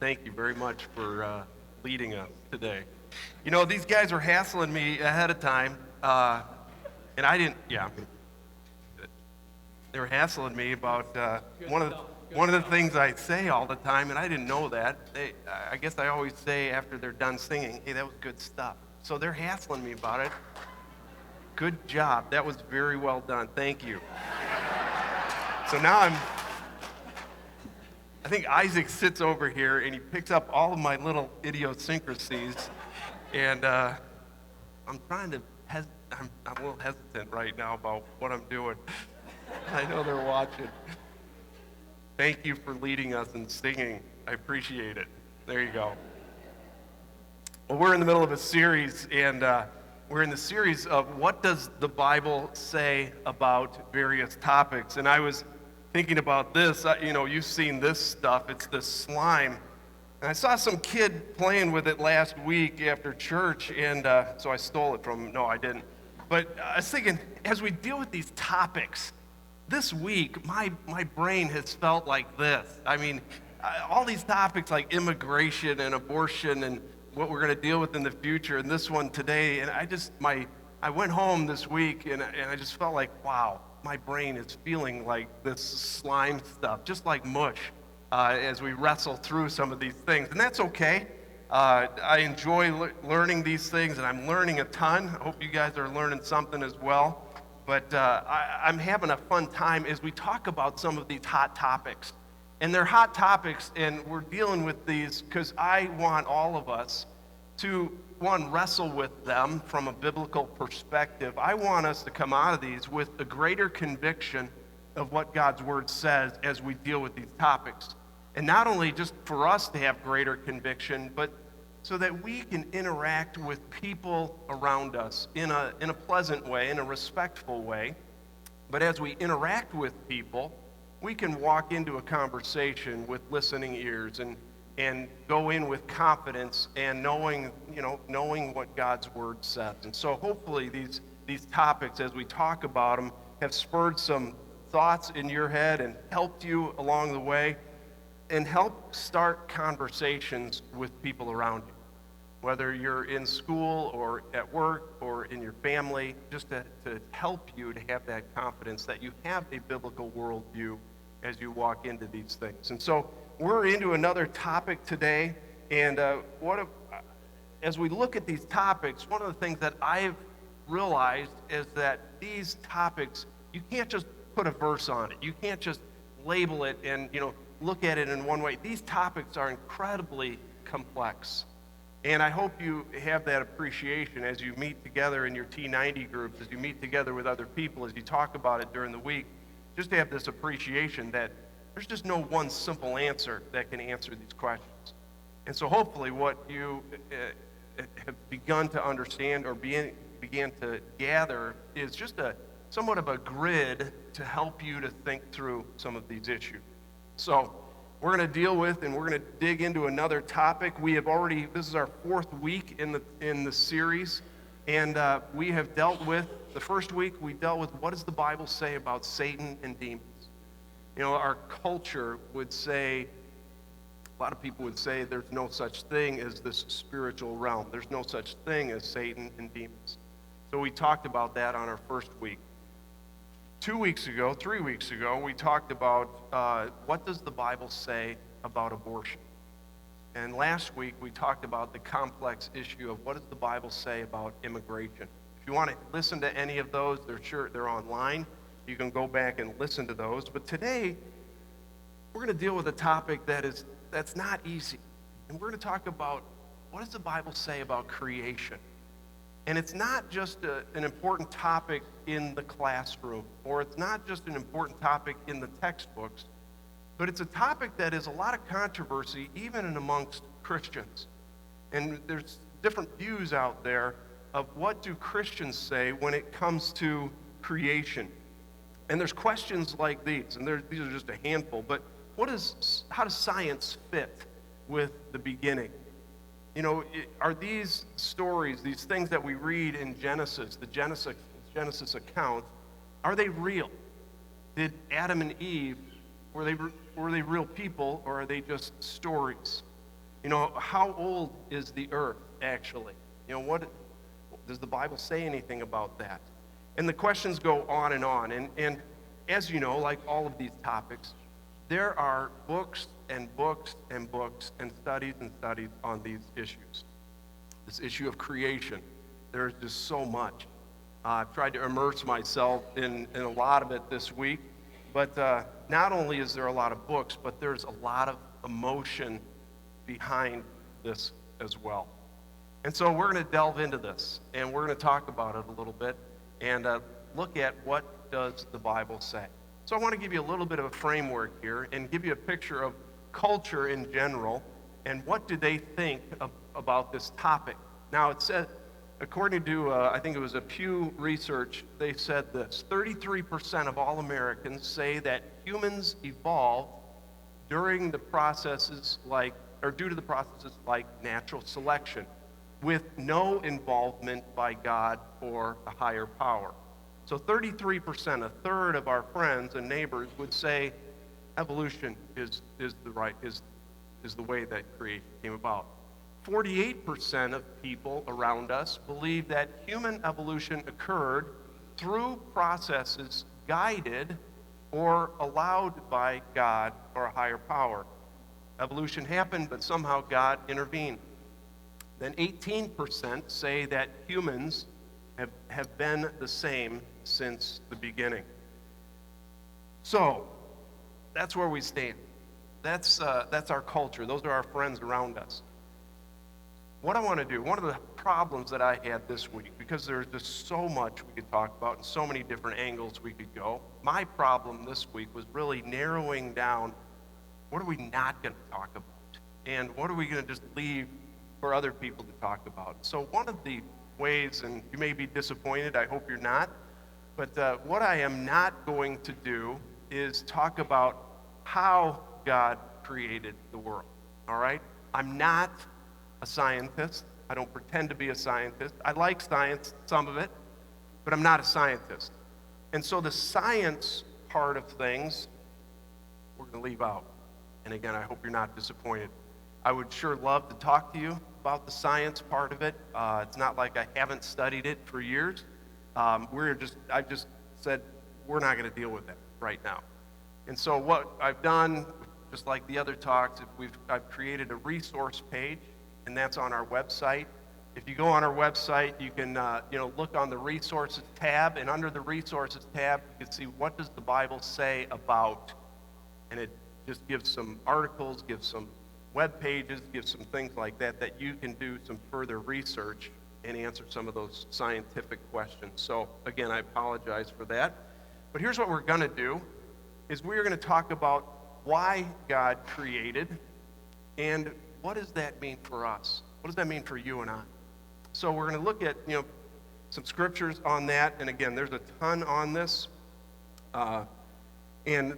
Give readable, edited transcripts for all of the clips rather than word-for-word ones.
Thank you very much for leading us today. You know, these guys were hassling me ahead of time, and I didn't. Yeah, they were hassling me about one of the things I say all the time, and I didn't know that. I guess I always say after they're done singing, "Hey, that was good stuff." So they're hassling me about it. Good job. That was very well done. Thank you. So now I think Isaac sits over here and he picks up all of my little idiosyncrasies, and I'm a little hesitant right now about what I'm doing. I know they're watching. Thank you for leading us in singing. I appreciate it. There you go. Well, we're in the middle of a series, and we're in the series of what does the Bible say about various topics. And I was thinking about this. You've seen this stuff. It's this slime. And I saw some kid playing with it last week after church, and so I stole it from him. No, I didn't. But I was thinking, as we deal with these topics, this week, my brain has felt like this. I mean, all these topics like immigration and abortion and what we're going to deal with in the future, and this one today, and I went home this week, and I just felt like, wow, my brain is feeling like this slime stuff, just like mush, as we wrestle through some of these things, and that's okay. I enjoy learning these things, and I'm learning a ton. I hope you guys are learning something as well. But I'm having a fun time as we talk about some of these hot topics. And they're hot topics, and we're dealing with these because I want all of us to, one, wrestle with them from a biblical perspective. I want us to come out of these with a greater conviction of what God's Word says as we deal with these topics. And not only just for us to have greater conviction, but so that we can interact with people around us in a pleasant way, in a respectful way. But as we interact with people, we can walk into a conversation with listening ears and go in with confidence and knowing what God's Word says. And so hopefully these topics, as we talk about them, have spurred some thoughts in your head and helped you along the way and help start conversations with people around you. Whether you're in school or at work or in your family, just to help you to have that confidence that you have a biblical worldview as you walk into these things. And so we're into another topic today, and as we look at these topics, one of the things that I've realized is that these topics, you can't just put a verse on it. You can't just label it and look at it in one way. These topics are incredibly complex. And I hope you have that appreciation as you meet together in your T90 groups, as you meet together with other people, as you talk about it during the week, just to have this appreciation that there's just no one simple answer that can answer these questions. And so hopefully what you have begun to understand or began to gather is just somewhat of a grid to help you to think through some of these issues. So we're going to deal with and we're going to dig into another topic. This is our fourth week in the series, and we have dealt with, the first week we dealt with what does the Bible say about Satan and demons. Our culture would say, a lot of people would say there's no such thing as this spiritual realm. There's no such thing as Satan and demons. So we talked about that on our first week. 3 weeks ago, we talked about what does the Bible say about abortion. And last week, we talked about the complex issue of what does the Bible say about immigration. If you want to listen to any of those, they're online. You can go back and listen to those. But today, we're going to deal with a topic that's not easy. And we're going to talk about what does the Bible say about creation. And it's not just an important topic in the classroom, or it's not just an important topic in the textbooks, but it's a topic that is a lot of controversy even amongst Christians. And there's different views out there of what do Christians say when it comes to creation. And there's questions like these, and these are just a handful, but how does science fit with the beginning? Are these stories, these things that we read in Genesis, the Genesis account, are they real? Did Adam and Eve, were they real people, or are they just stories? How old is the earth actually? What does the Bible say anything about that? And the questions go on and on. And as you know, like all of these topics, there are books and books and books and studies on these issues. This issue of creation, there's just so much. I've tried to immerse myself in a lot of it this week, but not only is there a lot of books, but there's a lot of emotion behind this as well. And so we're going to delve into this, and we're going to talk about it a little bit, and look at what does the Bible say. So I want to give you a little bit of a framework here and give you a picture of culture in general and what do they think about this topic. Now it said, according to, I think it was a Pew Research, they said this: 33% of all Americans say that humans evolved due to the processes like natural selection, with no involvement by God or a higher power. So 33%, a third of our friends and neighbors would say evolution is the way that creation came about. 48% of people around us believe that human evolution occurred through processes guided or allowed by God or a higher power. Evolution happened, but somehow God intervened. Then 18% say that humans have been the same since the beginning. So, that's where we stand. That's our culture. Those are our friends around us. What I want to do, one of the problems that I had this week, because there's just so much we could talk about and so many different angles we could go, my problem this week was really narrowing down what are we not going to talk about and what are we going to just leave for other people to talk about. So one of the ways, and you may be disappointed, I hope you're not, but what I am not going to do is talk about how God created the world, all right? I'm not a scientist. I don't pretend to be a scientist. I like science, some of it, but I'm not a scientist. And so the science part of things, we're going to leave out. And again, I hope you're not disappointed. I would sure love to talk to you about the science part of it. It's not like I haven't studied it for years. I just said we're not going to deal with that right now. And so what I've done, just like the other talks, I've created a resource page, and that's on our website. If you go on our website, you can look on the resources tab, and under the resources tab, you can see what does the Bible say about, and it just gives some articles, gives some web pages, gives some things like that you can do some further research and answer some of those scientific questions. So again, I apologize for that. But here's what we're going to do, is we're going to talk about why God created and what does that mean for us? What does that mean for you and I? So we're going to look at some scriptures on that, and again, there's a ton on this, and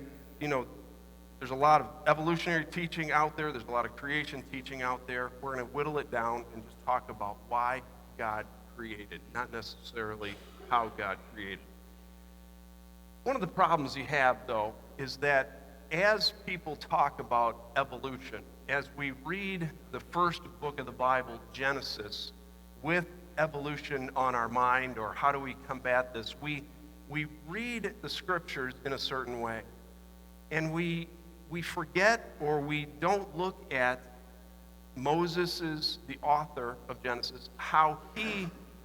there's a lot of evolutionary teaching out there. There's a lot of creation teaching out there. We're going to whittle it down and just talk about why God created, not necessarily how God created. One of the problems you have, though, is that as people talk about evolution, as we read the first book of the Bible, Genesis, with evolution on our mind, or how do we combat this, we read the scriptures in a certain way. And we forget, or we don't look at Moses, the author of Genesis,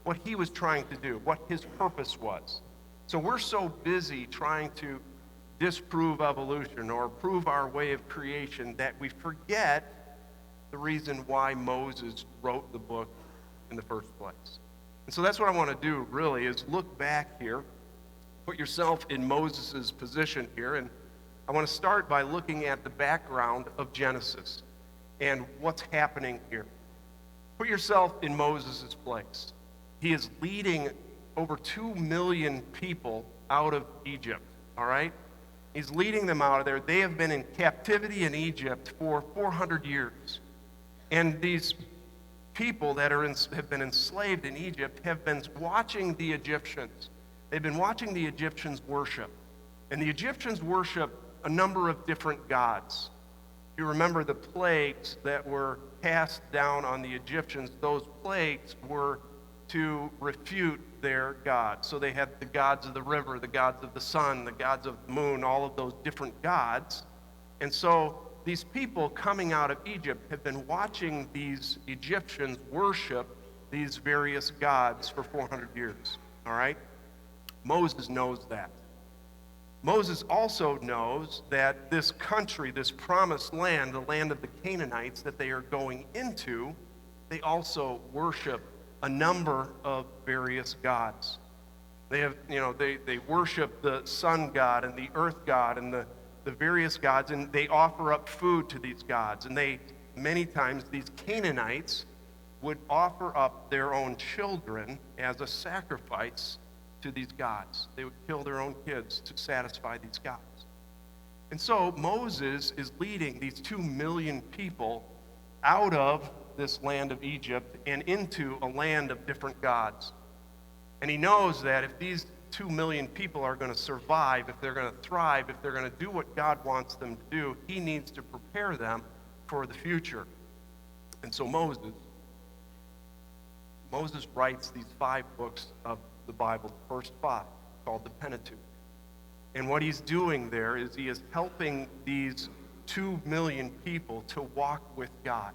what he was trying to do, what his purpose was. So we're so busy trying to disprove evolution or prove our way of creation that we forget the reason why Moses wrote the book in the first place. And so that's what I want to do, really, is look back here, put yourself in Moses' position here, and I want to start by looking at the background of Genesis and what's happening here. Put yourself in Moses' place. He is leading over 2 million people out of Egypt, all right? He's leading them out of there. They have been in captivity in Egypt for 400 years. And these people that have been enslaved in Egypt have been watching the Egyptians. They've been watching the Egyptians worship. And the Egyptians worship a number of different gods. If you remember the plagues that were cast down on the Egyptians, those plagues were to refute their gods. So they had the gods of the river, the gods of the sun, the gods of the moon, all of those different gods. And so these people coming out of Egypt have been watching these Egyptians worship these various gods for 400 years, all right? Moses knows that. Moses also knows that this country, this promised land, the land of the Canaanites that they are going into, they also worship a number of various gods. They have, they worship the sun god and the earth god and the various gods, and they offer up food to these gods. And many times, these Canaanites would offer up their own children as a sacrifice to these gods. They would kill their own kids to satisfy these gods. And so Moses is leading these 2 million people out of this land of Egypt and into a land of different gods. And he knows that if these 2 million people are going to survive, if they're going to thrive, if they're going to do what God wants them to do, he needs to prepare them for the future. And so Moses writes these 5 books of the Bible, the first 5, called the Pentateuch. And what he's doing there is he is helping these 2 million people to walk with God.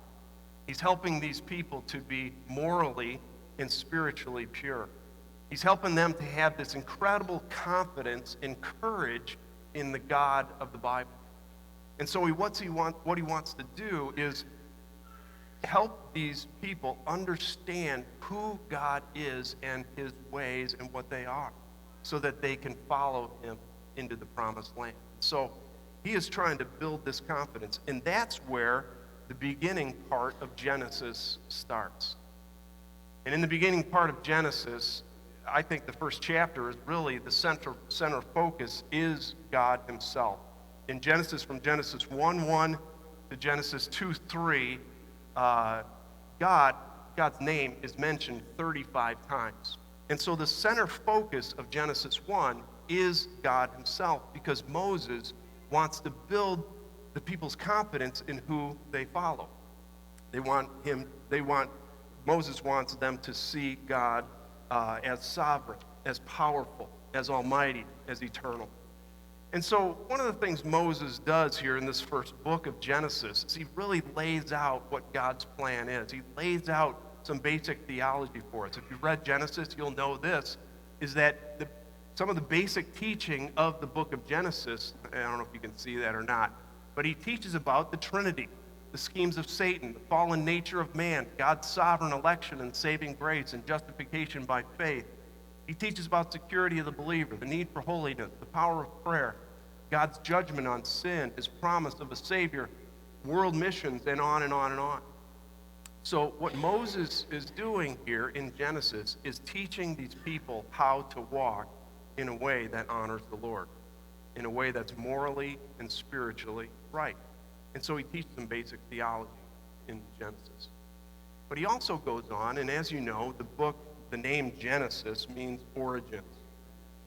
He's helping these people to be morally and spiritually pure. He's helping them to have this incredible confidence and courage in the God of the Bible. And so what he wants to do is help these people understand who God is and his ways and what they are, so that they can follow him into the promised land. So he is trying to build this confidence, and that's where the beginning part of Genesis starts. And in the beginning part of Genesis, I think the first chapter is really the center focus is God himself. In Genesis, from Genesis 1:1 to Genesis 2:3, God's name is mentioned 35 times. And so the center focus of Genesis 1 is God himself, because Moses wants to build the people's confidence in who they follow. Moses wants them to see God as sovereign, as powerful, as almighty, as eternal. And so one of the things Moses does here in this first book of Genesis is he really lays out what God's plan is. He lays out some basic theology for us. If you've read Genesis, you'll know this, is that some of the basic teaching of the book of Genesis, I don't know if you can see that or not, but he teaches about the Trinity, the schemes of Satan, the fallen nature of man, God's sovereign election and saving grace and justification by faith. He teaches about security of the believer, the need for holiness, the power of prayer, God's judgment on sin, his promise of a Savior, world missions, and on and on and on. So what Moses is doing here in Genesis is teaching these people how to walk in a way that honors the Lord, in a way that's morally and spiritually right. And so he teaches them basic theology in Genesis. But he also goes on, and as you know, the name Genesis means origins.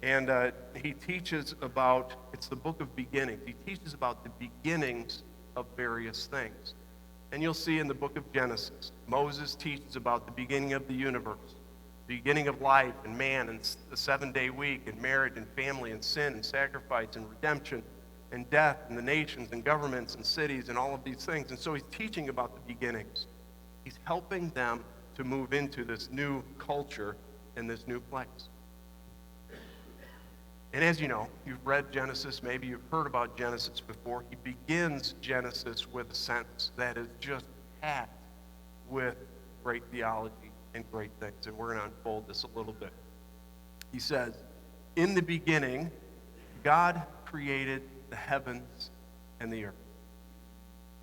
And he teaches about, it's the book of beginnings. He teaches about the beginnings of various things. And you'll see in the book of Genesis, Moses teaches about the beginning of the universe, the beginning of life and man and the 7-day week and marriage and family and sin and sacrifice and redemption and death and the nations and governments and cities and all of these things. And so he's teaching about the beginnings. He's helping them to move into this new culture and this new place. And as you know, you've read Genesis, maybe you've heard about Genesis before. He begins Genesis with a sentence that is just packed with great theology and great things. And we're going to unfold this a little bit. He says, "In the beginning, God created the heavens and the earth."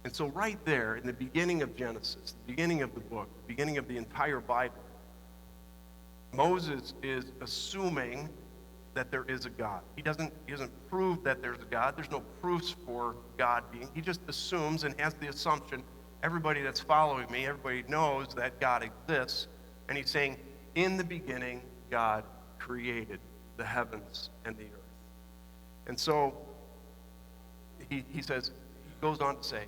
And so right there, in the beginning of Genesis, the beginning of the book, the beginning of the entire Bible, Moses is assuming that there is a God. He doesn't prove that there's a God. There's no proofs for God being. He just assumes and has the assumption, everybody that's following me, everybody knows that God exists. And he's saying, in the beginning, God created the heavens and the earth. And so he says, he goes on to say,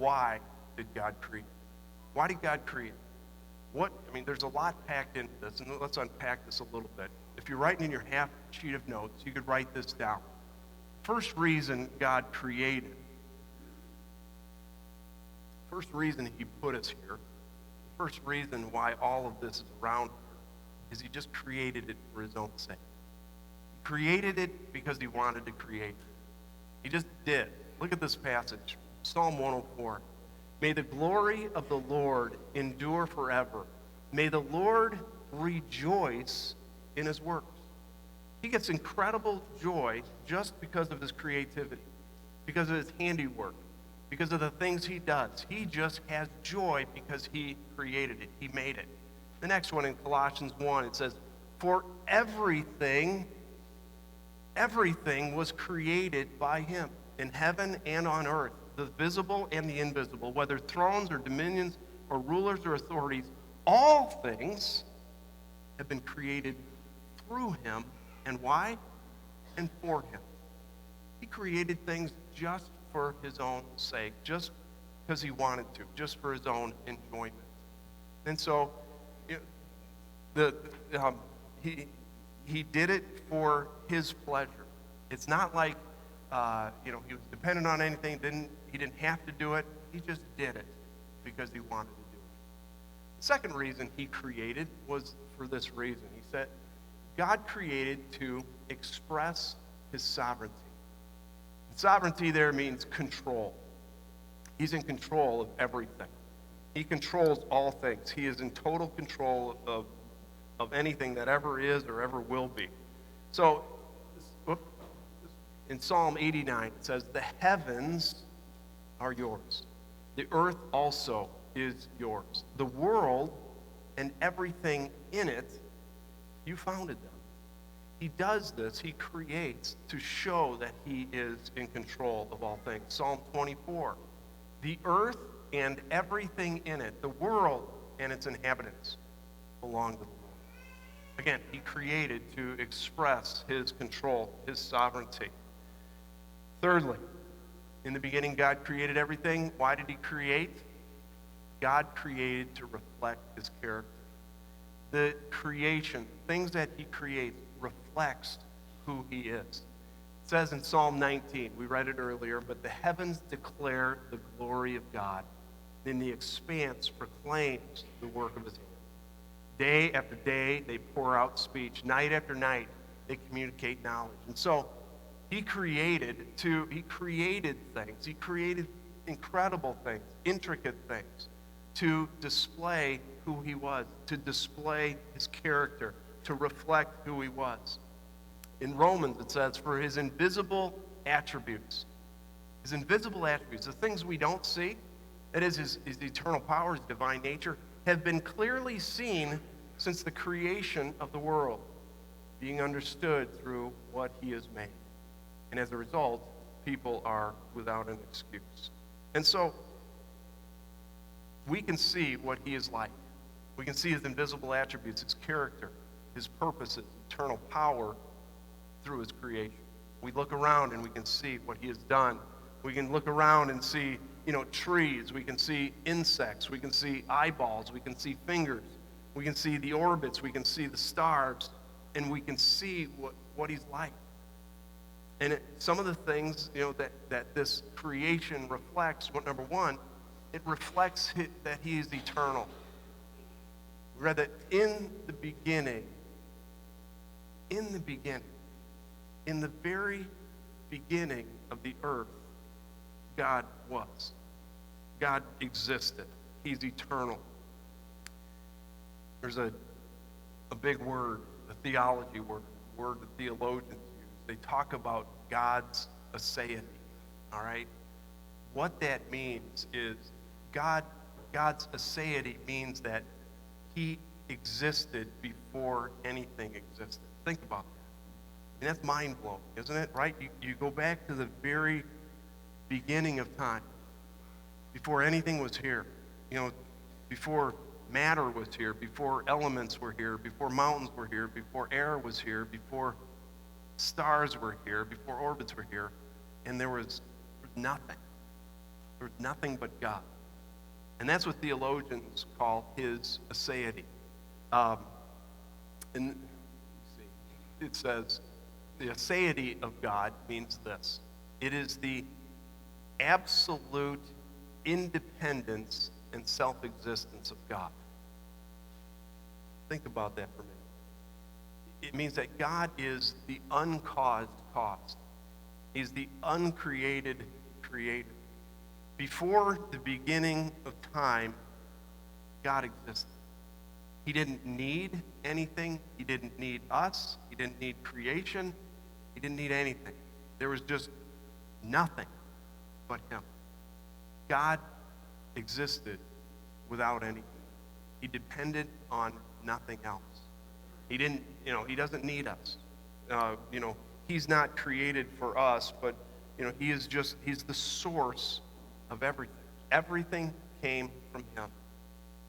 why did God create? Why did God create? There's a lot packed into this, and let's unpack this a little bit. If you're writing in your half sheet of notes, you could write this down. First reason God created, first reason he put us here, first reason why all of this is around here, is he just created it for his own sake. He created it because he wanted to create it. He just did. Look at this passage, Psalm 104. May the glory of the Lord endure forever. May the Lord rejoice in his works. He gets incredible joy just because of his creativity, because of his handiwork, because of the things he does. He just has joy because he created it. He made it. The next one in Colossians 1, it says, for everything was created by him in heaven and on earth, the visible and the invisible, whether thrones or dominions or rulers or authorities, all things have been created through him. And why? And for him. He created things just for his own sake, just because he wanted to, just for his own enjoyment. And so he did it for his pleasure. It's not like he was dependent on anything. He didn't have to do it. He just did it because he wanted to do it. The second reason he created was for this reason. He said, God created to express his sovereignty. And sovereignty there means control. He's in control of everything. He controls all things. He is in total control of anything that ever is or ever will be. So, in Psalm 89, it says, the heavens are yours. The earth also is yours. The world and everything in it, you founded them. He does this, he creates to show that he is in control of all things. Psalm 24, the earth and everything in it, the world and its inhabitants, belong to the Lord. Again, he created to express his control, his sovereignty. Thirdly, in the beginning, God created everything. Why did he create? God created to reflect his character. The creation, things that he creates, reflects who he is. It says in Psalm 19, we read it earlier, but the heavens declare the glory of God, and the expanse proclaims the work of his hand. Day after day, they pour out speech. Night after night, they communicate knowledge. And so, he created things. He created incredible things, intricate things, to display who he was, to display his character, to reflect who he was. In Romans, it says, for his invisible attributes, the things we don't see, that is his eternal power, his divine nature, have been clearly seen since the creation of the world, being understood through what he has made. And as a result, people are without an excuse. And so, we can see what he is like. We can see his invisible attributes, his character, his purposes, eternal power through his creation. We look around and we can see what he has done. We can look around and see, trees. We can see insects. We can see eyeballs. We can see fingers. We can see the orbits. We can see the stars. And we can see what he's like. And some of the things, that this creation reflects, number one, it reflects that he is eternal. We read that in the very beginning of the earth, God was. God existed. He's eternal. There's a big word, a theology word the theologians use. They talk about God's aseity, all right? What that means is God's aseity means that he existed before anything existed. Think about that. That's mind-blowing, isn't it, right? You go back to the very beginning of time, before anything was here, before matter was here, before elements were here, before mountains were here, before air was here, before stars were here, before orbits were here, and there was nothing. There was nothing but God. And that's what theologians call his aseity. And let's see, it says the aseity of God means this. It is the absolute independence and self-existence of God. Think about that for a minute. It means that God is the uncaused cause. He's the uncreated creator. Before the beginning of time, God existed. He didn't need anything. He didn't need us. He didn't need creation. He didn't need anything. There was just nothing but him. God existed without anything. He depended on nothing else. He didn't, he doesn't need us. He's not created for us, but, he's the source of everything. Everything came from him.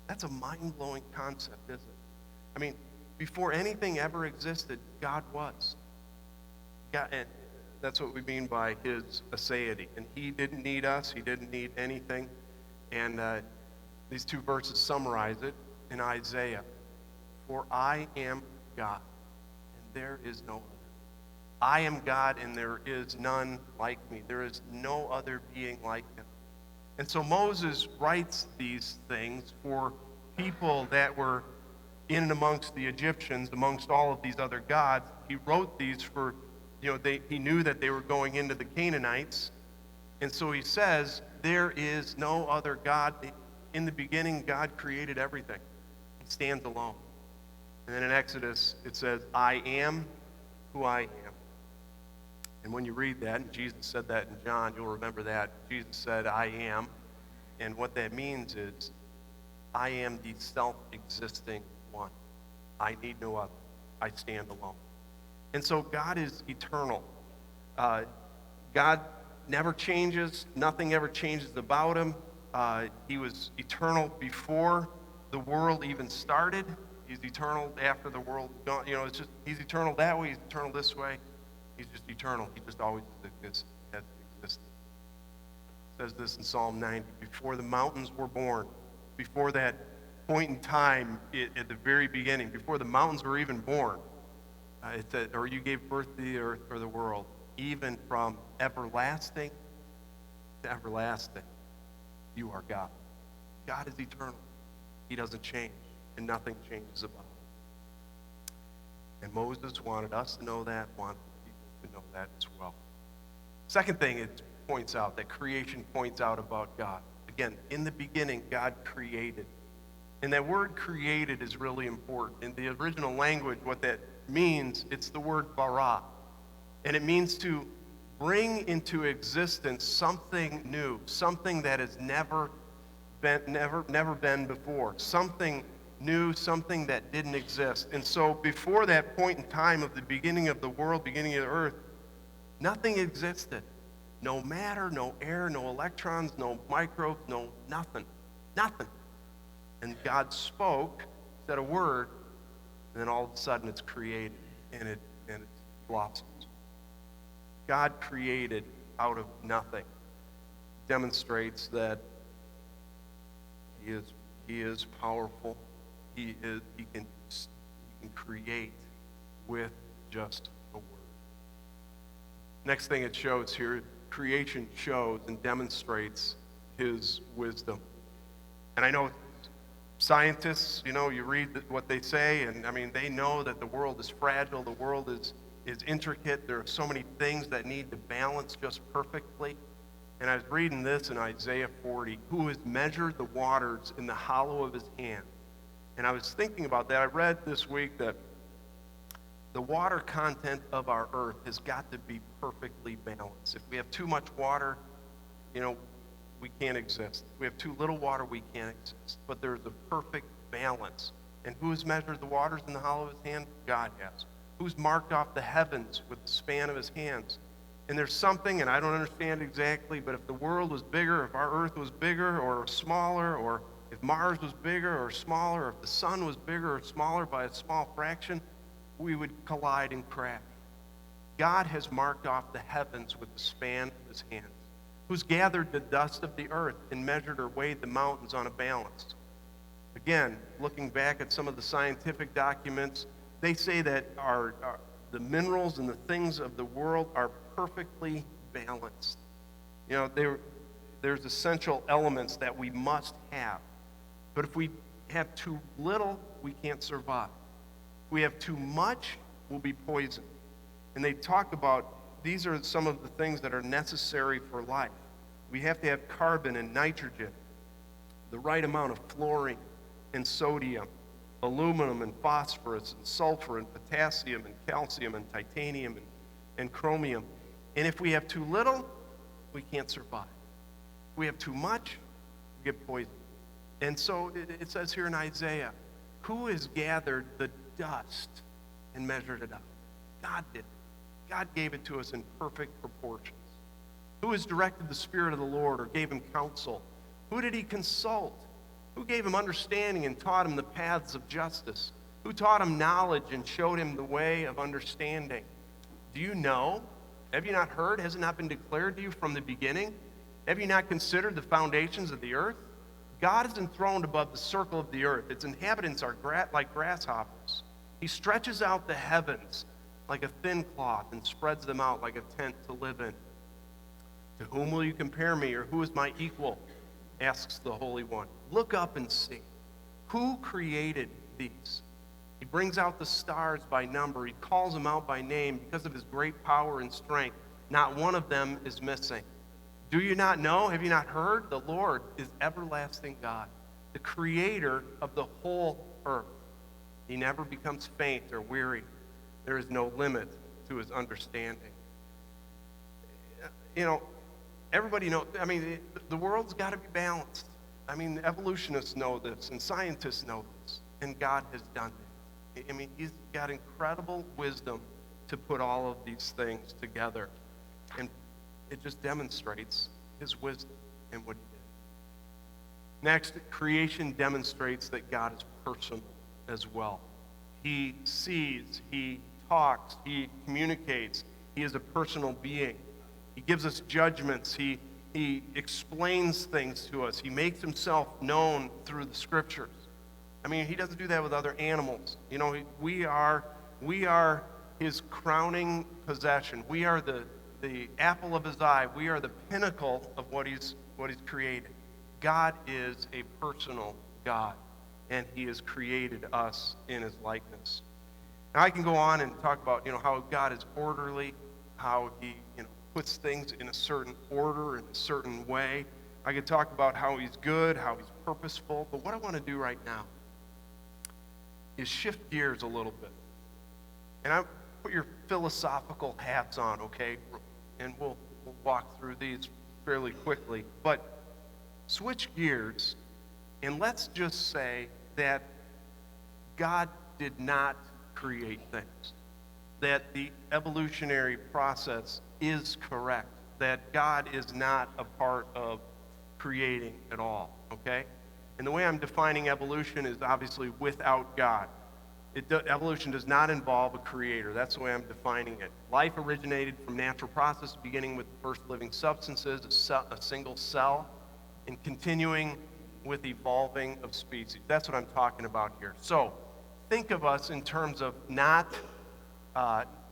That's a mind-blowing concept, isn't it? I mean, before anything ever existed, God was. God, and that's what we mean by his aseity. And he didn't need us. He didn't need anything. And these two verses summarize it in Isaiah. For I am God, and there is no other. I am God, and there is none like me. There is no other being like him. And so Moses writes these things for people that were in and amongst the Egyptians, amongst all of these other gods. He wrote these for, he knew that they were going into the Canaanites. And so he says, there is no other God. In the beginning, God created everything. He stands alone. And then in Exodus, it says, I am who I am. And when you read that, and Jesus said that in John, you'll remember that. Jesus said, I am. And what that means is, I am the self-existing one. I need no other. I stand alone. And so God is eternal. God never changes. Nothing ever changes about him. He was eternal before the world even started. He's eternal after the world gone. He's eternal that way. He's eternal this way. He's just eternal. He just always has existed. It says this in Psalm 90. Before the mountains were born, before that point in time at the very beginning, before the mountains were even born, it said, or you gave birth to the earth or the world, even from everlasting to everlasting, you are God. God is eternal. He doesn't change, and nothing changes about him. And Moses wanted us to know that, wanted people to know that as well. Second thing it points out, that creation points out about God. Again, in the beginning, God created. And that word created is really important. In the original language, what that means, it's the word bara. And it means to bring into existence something new, something that has never been before, something new, something that didn't exist. And so before that point in time of the beginning of the world, beginning of the earth, nothing existed. No matter, no air, no electrons, no microbes, no nothing. Nothing. And God spoke, said a word, and then all of a sudden it's created, and it blossoms. God created out of nothing. Demonstrates that He is powerful. He can create with just a word. Next thing it shows here, creation shows and demonstrates his wisdom. And I know scientists, you read what they say, and they know that the world is fragile, the world is intricate. There are so many things that need to balance just perfectly. And I was reading this in Isaiah 40, who has measured the waters in the hollow of his hand. And I was thinking about that. I read this week that the water content of our earth has got to be perfectly balanced. If we have too much water, we can't exist. If we have too little water, we can't exist. But there's a perfect balance. And who has measured the waters in the hollow of his hand? God has. Who's marked off the heavens with the span of his hands? And there's something, and I don't understand exactly, but if the world was bigger, if our earth was bigger or smaller, or if Mars was bigger or smaller, or if the sun was bigger or smaller by a small fraction, we would collide and crash. God has marked off the heavens with the span of his hands. Who's gathered the dust of the earth and measured or weighed the mountains on a balance? Again, looking back at some of the scientific documents, they say that the minerals and the things of the world are perfectly balanced. You know, there's essential elements that we must have. But if we have too little, we can't survive. If we have too much, we'll be poisoned. And they talk about these are some of the things that are necessary for life. We have to have carbon and nitrogen, the right amount of fluorine and sodium, aluminum and phosphorus and sulfur and potassium and calcium and titanium and chromium. And if we have too little, we can't survive. If we have too much, we get poisoned. And so it says here in Isaiah, who has gathered the dust and measured it out? God did. God gave it to us in perfect proportions. Who has directed the Spirit of the Lord or gave him counsel? Who did he consult? Who gave him understanding and taught him the paths of justice? Who taught him knowledge and showed him the way of understanding? Do you know? Have you not heard? Has it not been declared to you from the beginning? Have you not considered the foundations of the earth? God is enthroned above the circle of the earth. Its inhabitants are like grasshoppers. He stretches out the heavens like a thin cloth and spreads them out like a tent to live in. To whom will you compare me, or who is my equal? Asks the Holy One. Look up and see. Who created these? He brings out the stars by number. He calls them out by name because of his great power and strength. Not one of them is missing. Do you not know? Have you not heard? The Lord is everlasting God, the creator of the whole earth. He never becomes faint or weary. There is no limit to his understanding. You know, everybody knows, I mean, the world's got to be balanced. I mean, evolutionists know this, and scientists know this, and God has done it. I mean, he's got incredible wisdom to put all of these things together, and it just demonstrates his wisdom and what he did. Next, creation demonstrates that God is personal as well. He sees, he talks, he communicates. He is a personal being. He gives us judgments. He explains things to us. He makes himself known through the scriptures. I mean, he doesn't do that with other animals. You know, we are his crowning possession. We are the apple of his eye. We are the pinnacle of what he's created. God is a personal God, and he has created us in his likeness. Now, I can go on and talk about, how God is orderly, how he, puts things in a certain order, in a certain way. I could talk about how he's good, how he's purposeful, but what I want to do right now is shift gears a little bit. And I put your philosophical hats on, okay? And we'll walk through these fairly quickly. But switch gears, and let's just say that God did not create things, that the evolutionary process is correct, that God is not a part of creating at all, okay? And the way I'm defining evolution is obviously without God. Evolution does not involve a creator. That's the way I'm defining it. Life originated from natural processes, beginning with the first living substances, a single cell, and continuing with evolving of species. That's what I'm talking about here. So think of us in terms of not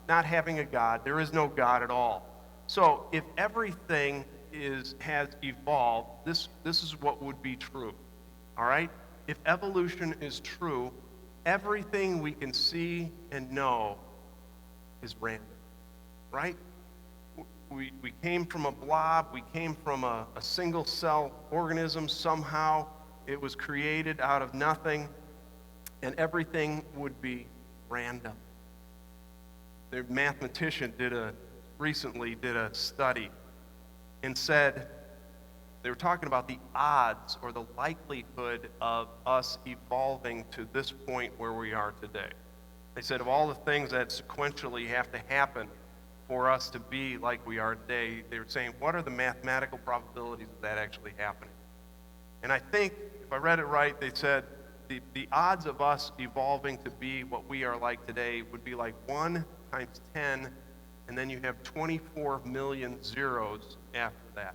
having a God. There is no God at all. So if everything has evolved, this is what would be true. All right? If evolution is true, everything we can see and know is random. Right? We came from a blob. We came from a single cell organism. Somehow it was created out of nothing, and everything would be random. The mathematician recently did a study and said, they were talking about the odds or the likelihood of us evolving to this point where we are today. They said of all the things that sequentially have to happen for us to be like we are today, they were saying, what are the mathematical probabilities of that actually happening? And I think, if I read it right, they said the odds of us evolving to be what we are like today would be like 1 times 10, and then you have 24 million zeros after that.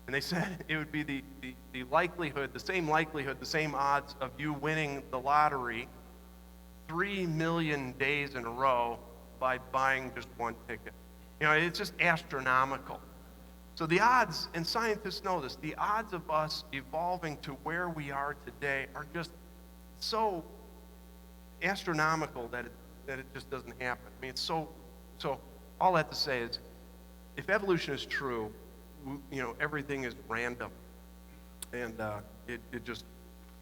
And they said it would be the likelihood, the same likelihood, the same odds of you winning the lottery 3 million days in a row by buying just one ticket. It's just astronomical. So the odds, and scientists know this, the odds of us evolving to where we are today are just so astronomical that it just doesn't happen. I mean, it's so all that to say is, if evolution is true, everything is random, and it just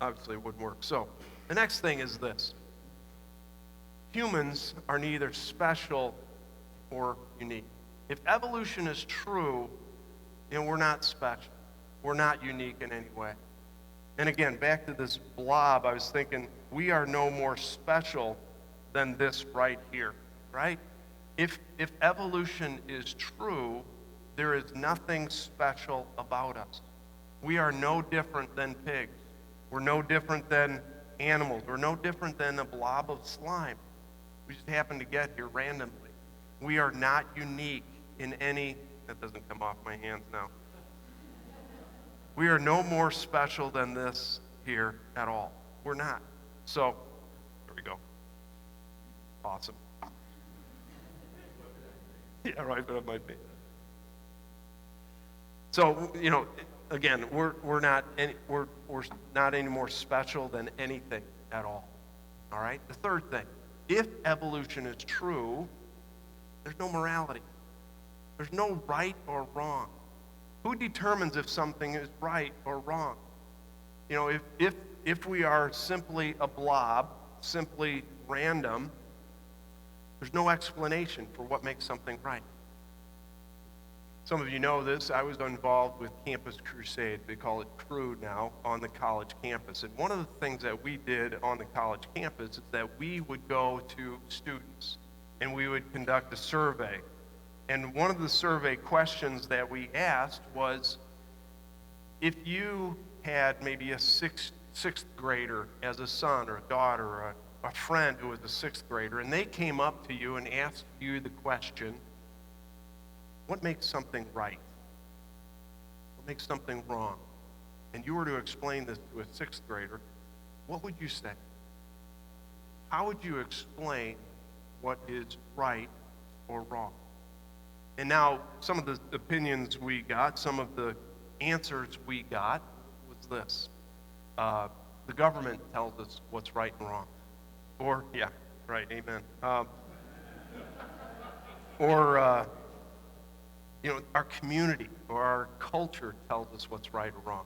obviously wouldn't work. So the next thing is this: humans are neither special or unique. If evolution is true, we're not special. We're not unique in any way. And again, back to this blob, I was thinking, we are no more special than this right here, right? If evolution is true, there is nothing special about us. We are no different than pigs. We're no different than animals. We're no different than a blob of slime. We just happen to get here randomly. We are not unique in any, that doesn't come off my hands now. We are no more special than this here at all. We're not. So, there we go. Awesome. Yeah, right, but it might be. So, again, we're not any more special than anything at all. All right? The third thing, if evolution is true, there's no morality. There's no right or wrong. Who determines if something is right or wrong? If we are simply a blob, simply random, there's no explanation for what makes something right. Some of you know this. I was involved with Campus Crusade. They call it CRU now, on the college campus. And one of the things that we did on the college campus is that we would go to students and we would conduct a survey. And one of the survey questions that we asked was, if you had maybe a sixth grader as a son or a daughter or a friend who was a sixth grader, and they came up to you and asked you the question, what makes something right? What makes something wrong? And you were to explain this to a sixth grader, what would you say? How would you explain what is right or wrong? And now, some of the opinions we got, some of the answers we got was this. The government tells us what's right and wrong. Or, yeah, right, amen. Our community or our culture tells us what's right or wrong.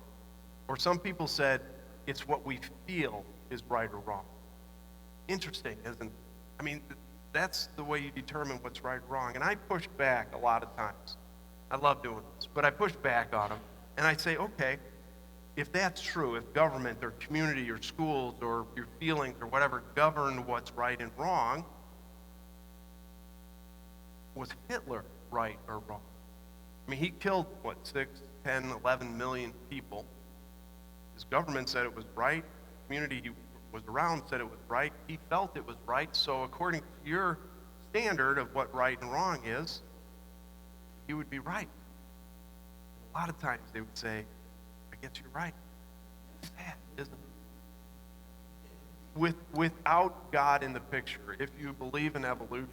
Or some people said it's what we feel is right or wrong. Interesting, isn't it? I mean, that's the way you determine what's right or wrong. And I push back a lot of times. I love doing this, but I push back on them. And I say, okay, if that's true, if government or community or schools or your feelings or whatever govern what's right and wrong, was Hitler right or wrong? I mean, he killed, 6, 10, 11 million people. His government said it was right. The community he was around said it was right. He felt it was right. So according to your standard of what right and wrong is, he would be right. A lot of times they would say, I guess you're right. It's sad, isn't it? Without God in the picture, if you believe in evolution,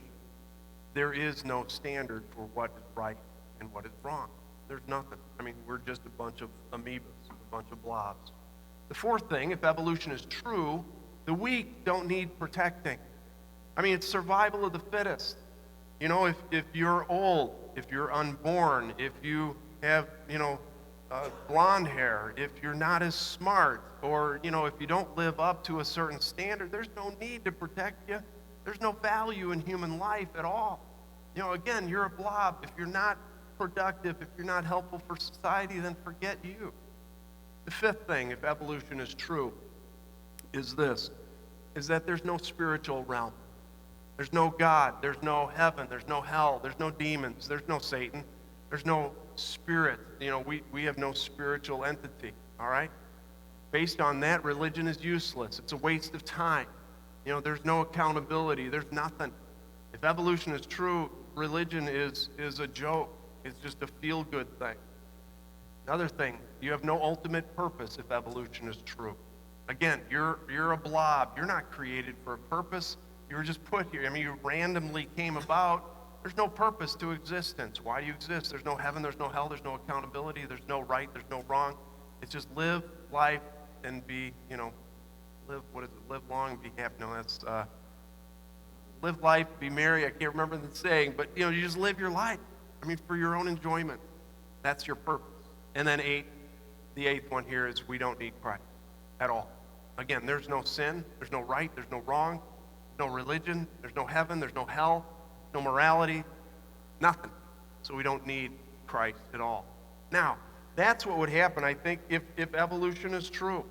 there is no standard for what is right and what is wrong. There's nothing. I mean, we're just a bunch of amoebas, a bunch of blobs. The fourth thing, if evolution is true, the weak don't need protecting. I mean, it's survival of the fittest. If you're old, if you're unborn, if you have, blonde hair, if you're not as smart, or, if you don't live up to a certain standard, there's no need to protect you. There's no value in human life at all. Again, you're a blob. If you're not productive, if you're not helpful for society, then forget you. The fifth thing, if evolution is true, is that there's no spiritual realm. There's no God, there's no heaven, there's no hell, there's no demons, there's no Satan, there's no spirit. We have no spiritual entity, all right? Based on that, religion is useless. It's a waste of time. There's no accountability, there's nothing. If evolution is true, religion is a joke. It's just a feel-good thing. Another thing, you have no ultimate purpose if evolution is true. Again, you're a blob. You're not created for a purpose. You were just put here. I mean, you randomly came about. There's no purpose to existence. Why do you exist? There's no heaven, there's no hell, there's no accountability, there's no right, there's no wrong. It's just live life and be, live long and be happy. No, that's, live life, be merry. I can't remember the saying, but, you just live your life. I mean, for your own enjoyment. That's your purpose. And then the eighth one here is we don't need Christ at all. Again, there's no sin, there's no right, there's no wrong, no religion, there's no heaven, there's no hell, no morality, nothing. So we don't need Christ at all. Now, that's what would happen, I think, if evolution is true.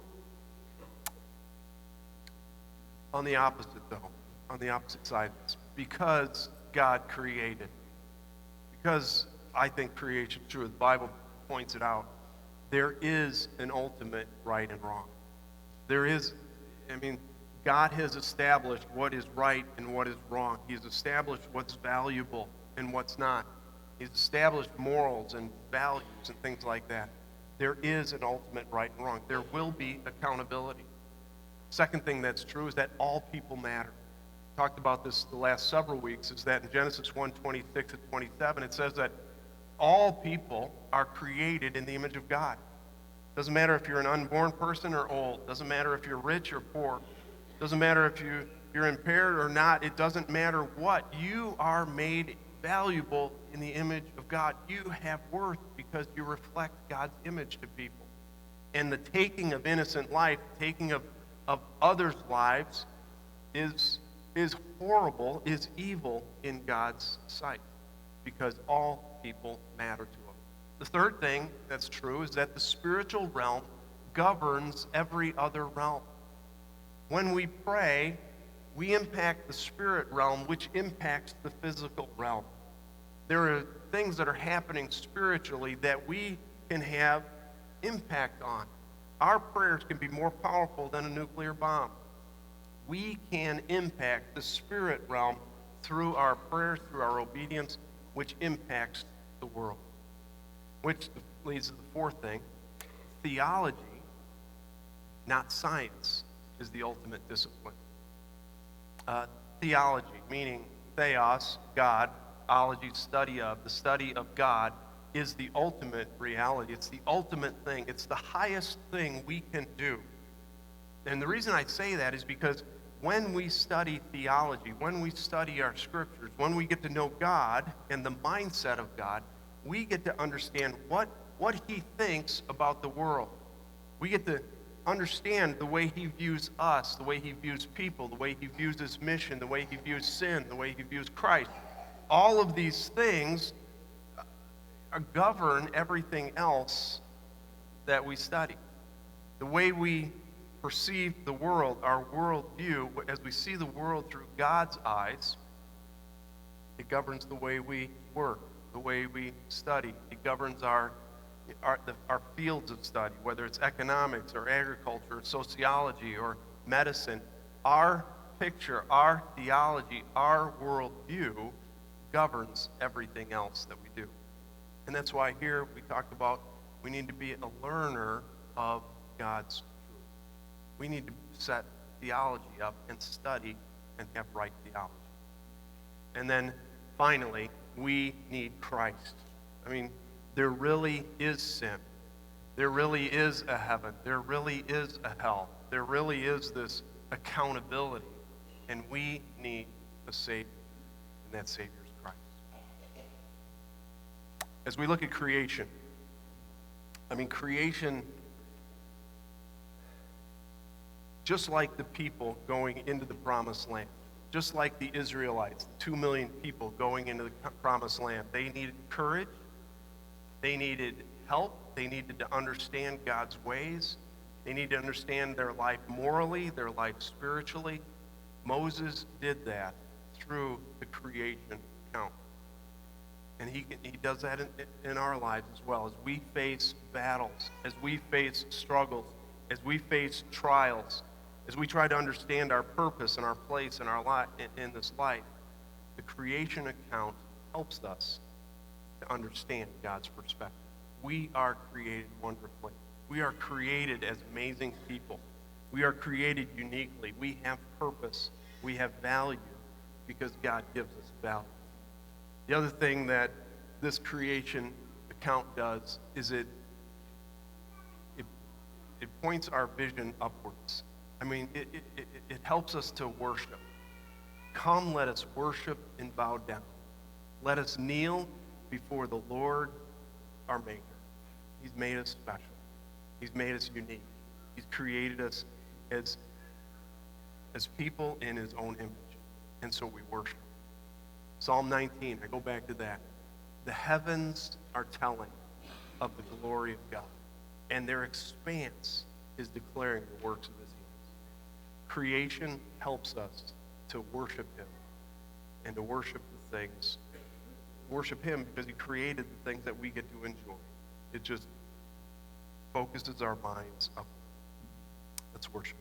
On the opposite, though, on the opposite side of this, because God created, because I think creation is true, the Bible points it out, there is an ultimate right and wrong. God has established what is right and what is wrong. He's established what's valuable and what's not. He's established morals and values and things like that. There is an ultimate right and wrong. There will be accountability. Second thing that's true is that all people matter. We talked about this the last several weeks, is that in Genesis 1:26 and 27, it says that all people are created in the image of God. Doesn't matter if you're an unborn person or old. Doesn't matter if you're rich or poor. Doesn't matter if you're impaired or not. It doesn't matter what. You are made valuable in the image of God. You have worth because you reflect God's image to people. And the taking of innocent life, taking of others' lives is horrible, is evil in God's sight, because all people matter to him. The third thing that's true is that the spiritual realm governs every other realm. When we pray, we impact the spirit realm, which impacts the physical realm. There are things that are happening spiritually that we can have impact on. Our prayers can be more powerful than a nuclear bomb. We can impact the spirit realm through our prayers, through our obedience, which impacts the world. Which leads to the fourth thing. Theology, not science, is the ultimate discipline. Theology, meaning theos, God, ology, study of, the study of God, is the ultimate reality. It's the ultimate thing. It's the highest thing we can do. And the reason I say that is because when we study theology, when we study our scriptures, when we get to know God and the mindset of God, we get to understand what he thinks about the world. We get to understand the way he views us, the way he views people, the way he views his mission, the way he views sin, the way he views Christ. All of these things govern everything else that we study. The way we perceive the world, our worldview, as we see the world through God's eyes, it governs the way we work, the way we study. It governs our fields of study, whether it's economics or agriculture or sociology or medicine. Our picture, our theology, our worldview governs everything else that we do. And that's why here we talked about we need to be a learner of God's truth. We need to set theology up and study and have right theology. And then finally, we need Christ. I mean, there really is sin. There really is a heaven. There really is a hell. There really is this accountability. And we need a Savior. And that Savior is Christ. As we look at creation, creation, just like the people going into the promised land, just like the Israelites, 2 million people going into the promised land, they needed courage, they needed help, they needed to understand God's ways, they needed to understand their life morally, their life spiritually. Moses did that through the creation account. And he does that in our lives as well. As we face battles, as we face struggles, as we face trials, as we try to understand our purpose and our place in our life, in this life, the creation account helps us to understand God's perspective. We are created wonderfully. We are created as amazing people. We are created uniquely. We have purpose. We have value because God gives us value. The other thing that this creation account does is it points our vision upwards. I mean, it helps us to worship. Come, let us worship and bow down. Let us kneel before the Lord, our Maker. He's made us special. He's made us unique. He's created us as people in his own image. And so we worship. Psalm 19, I go back to that. The heavens are telling of the glory of God, and their expanse is declaring the works of his hands. Creation helps us to worship him and to worship the things. Worship him because he created the things that we get to enjoy. It just focuses our minds up. Let's worship.